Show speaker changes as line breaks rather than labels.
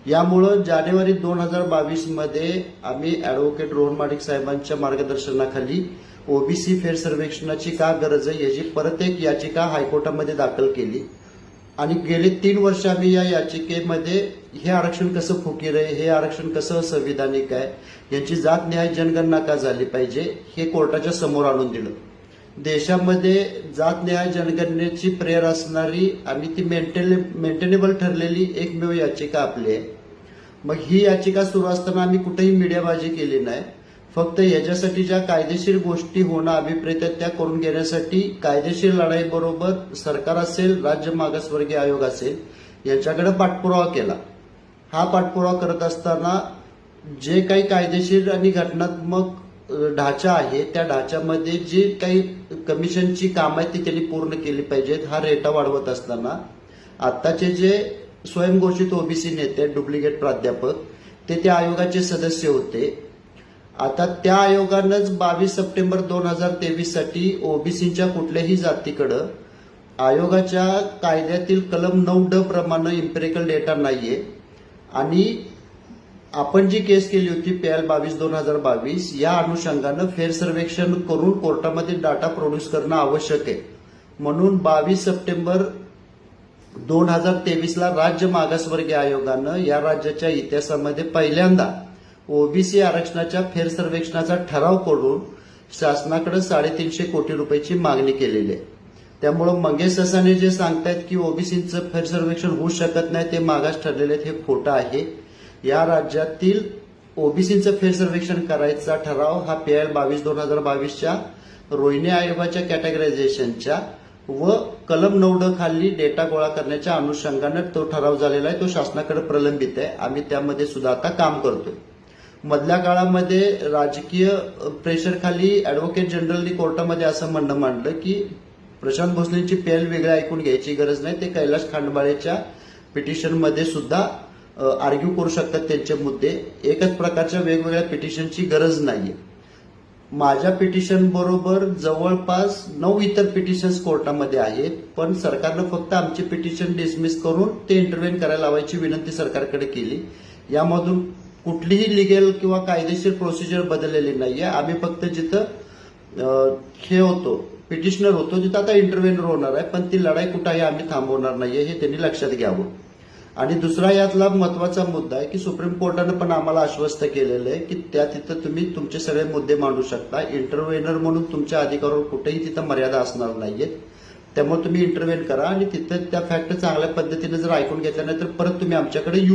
यामुळं जानेवारी 2022 मध्ये आम्ही ॲडव्होकेट रोहन माडिक साहेबांच्या मार्गदर्शनाखाली ओबीसी फेर सर्वेक्षणाची का गरज आहे याची परत एक याचिका हायकोर्टामध्ये दाखल केली आणि गेले 3 वर्ष आम्ही या याचिकेमध्ये हे आरक्षण कसं फुकीर आहे, हे आरक्षण कसं असंविधानिक आहे, यांची जातनिहाय जनगणना का झाली पाहिजे हे कोर्टाच्या समोर आणून दिलं। देशामध्ये जातनिहाय जनगणनेची प्रेयर असणारी आणि ती मेंटेनेबल ठरलेली एकमेव याचिका आपली आहे। मग ही याचिका सुरू असताना आम्ही कुठेही मीडियाबाजी केली नाही, फक्त याच्यासाठी ज्या कायदेशीर गोष्टी होणं अभिप्रेत त्या करून घेण्यासाठी कायदेशीर लढाईबरोबर सरकार असेल, राज्य मागासवर्गीय आयोग असेल यांच्याकडे पाठपुरावा केला। हा पाठपुरावा करत असताना जे काही कायदेशीर आणि घटनात्मक ढाचा आहे त्या ढाच्यामध्ये जी काही कमिशनची कामं आहेत ती त्यांनी पूर्ण केली पाहिजेत हा रेटा वाढवत असताना आत्ताचे जे स्वयंघोषित ओबीसी नेते डुप्लिकेट प्राध्यापक ते त्या आयोगाचे सदस्य होते। आता त्या आयोगानंच 22 सप्टेंबर 2023 साठी ओबीसीच्या कुठल्याही जातीकडं आयोगाच्या कायद्यातील कलम 9D प्रमाणे इम्पेरिकल डेटा नाहीये आणि आपण जी केस केली होती PL 22/2022 या अनुषंगानं फेर सर्वेक्षण करून कोर्टामध्ये डाटा प्रोड्यूस करणं आवश्यक आहे। म्हणून 22 सप्टेंबर 2023 ला राज्य मागासवर्गीय आयोगानं या राज्याच्या इतिहासामध्ये पहिल्यांदा ओबीसी आरक्षणाच्या फेर सर्वेक्षणाचा ठराव करून शासनाकडे 350 कोटी रुपयाची मागणी केलेली आहे। त्यामुळे मंगेश ससाने जे सांगतायत की ओबीसीचं फेर सर्वेक्षण होऊ शकत नाही ते मागास ठरलेले हे खोटं आहे। या राज्यातील ओबीसीचं फेर सर्वेक्षण करायचा ठराव हा PL 22/2022च्या रोहिणी आयोगाच्या कॅटेगरायझेशनच्या व कलम 9D खाली डेटा गोळा करण्याच्या अनुषंगाने तो ठराव झालेला आहे, तो शासनाकडे प्रलंबित आहे। आम्ही त्यामध्ये सुद्धा आता काम करतोय। मधल्या काळामध्ये राजकीय प्रेशर खाली ॲडव्होकेट जनरलनी कोर्टामध्ये असं म्हणणं मांडलं की प्रशांत भोसलेंची PL वेगळी ऐकून घ्यायची गरज नाही, ते कैलाश खांडबाळेच्या पिटिशनमध्ये सुद्धा आर्ग्यू करू शकतात त्यांचे मुद्दे, एकच प्रकारच्या वेगवेगळ्या पिटिशनची गरज नाहीये। माझ्या पिटिशन बरोबर जवळपास 9 इतर पिटिशन्स कोर्टामध्ये आहेत, पण सरकारनं फक्त आमचे पिटिशन डिसमिस करून ते इंटरव्हेन करायला लावायची विनंती सरकारकडे केली। यामधून कुठलीही लिगल किंवा कायदेशीर प्रोसिजर बदललेली नाहीये। आम्ही फक्त जिथं हे होतो पिटिशनर होतो तिथं आता इंटरव्हेनर होणार आहे, पण ती लढाई कुठेही आम्ही थांबवणार नाहीये हे त्यांनी लक्षात घ्यावं। आणि दुसरा यातला महत्वाचा मुद्दा आहे की सुप्रीम कोर्टानं पण आम्हाला आश्वस्त केलेलं आहे की त्या तिथं तुम्ही तुमचे सगळे मुद्दे मांडू शकता, इंटरव्हेनर म्हणून तुमच्या अधिकारावर कुठेही तिथं मर्यादा असणार नाहीये। त्यामुळे तुम्ही इंटरव्हेन करा आणि तिथं त्या फॅक्ट चांगल्या पद्धतीने जर ऐकून घेतल्या नाही तर परत तुम्ही आमच्याकडे